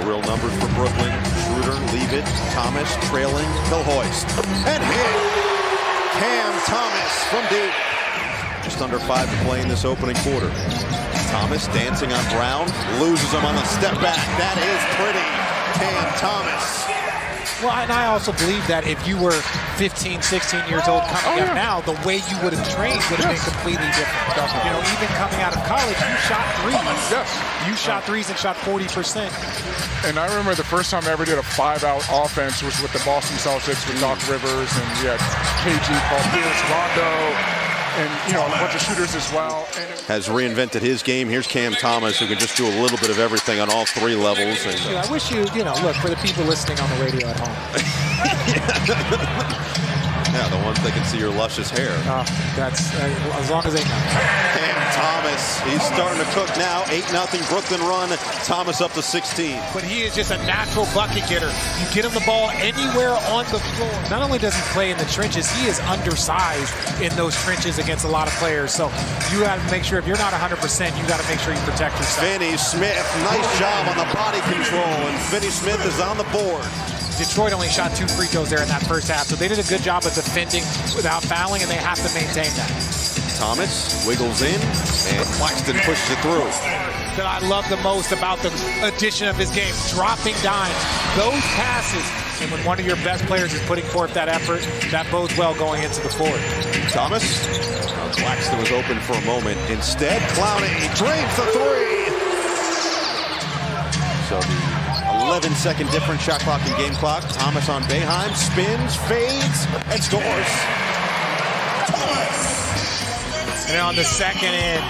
real numbers for Brooklyn. Schroeder, leave it. Thomas trailing. He'll hoist. And hit. Cam Thomas from deep. Just under 5 to play in this opening quarter. Thomas dancing on Brown. Loses him on the step back. That is pretty. Cam Thomas. Well, and I also believe that if you were 15, 16 years old coming up now, the way you would have trained would have been completely different. You know, even coming out of college, you shot threes. Yes. You shot threes and shot 40%. And I remember the first time I ever did a 5-out offense was with the Boston Celtics with Doc Rivers, and we had KG, Paul Pierce, Rondo, and you know, a bunch of shooters as well. And has reinvented his game. Here's Cam Thomas, who can just do a little bit of everything on all 3 levels. And, I wish you know, look, for the people listening on the radio at home. Yeah, the ones that can see your luscious hair. That's as long as they know. Cam Thomas, he's starting to cook now. 8-0 Brooklyn run. Thomas up to 16. But he is just a natural bucket getter. You get him the ball anywhere on the floor. Not only does he play in the trenches, he is undersized in those trenches against a lot of players. So you got to make sure, if you're not 100%, you got to make sure you protect yourself. Finney Smith, nice job on the body control, and Finney Smith is on the board. Detroit only shot 2 free throws there in that first half, so they did a good job of defending without fouling, and they have to maintain that. Thomas wiggles in, and Claxton pushes it through. That I love the most about the addition of his game, dropping dimes, those passes, and when one of your best players is putting forth that effort, that bodes well going into the fourth. Thomas, Claxton was open for a moment. Instead, Clowney drains the 3. So the 11-second difference, shot clock and game clock. Thomas on Boeheim, spins, fades, and scores. And on the second end,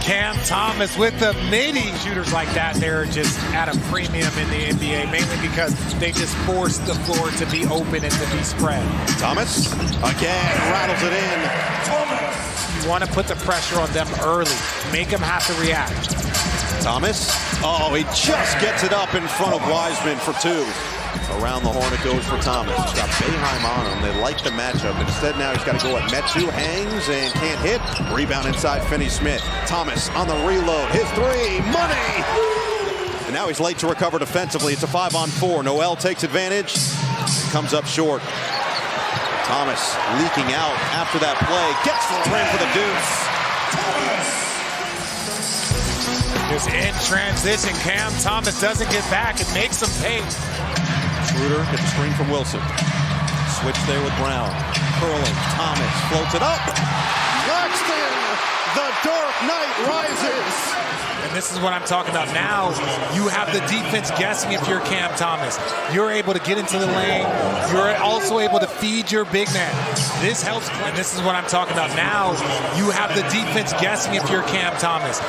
Cam Thomas with the midi. Shooters like that, they're just at a premium in the NBA, mainly because they just force the floor to be open and to be spread. Thomas, again, rattles it in. You want to put the pressure on them early. Make them have to react. Thomas, oh, he just gets it up in front of Wiseman for 2. Around the horn it goes for Thomas. He's got Boeheim on him. They like the matchup. Instead now he's got to go at Metu. Hangs and can't hit. Rebound inside Finney Smith. Thomas on the reload. His 3. Money! And now he's late to recover defensively. It's a 5-on-4. Noel takes advantage. Comes up short. Thomas leaking out after that play. Gets the rim for the deuce. Just in transition, Cam Thomas doesn't get back and makes him pay. Schroeder gets the screen from Wilson. Switch there with Brown. Curling. Thomas floats it up. Claxton! The Dark Knight rises. And this is what I'm talking about now. You have the defense guessing if you're Cam Thomas. You're able to get into the lane. You're also able to feed your big man. This helps. And this is what I'm talking about now. You have the defense guessing if you're Cam Thomas.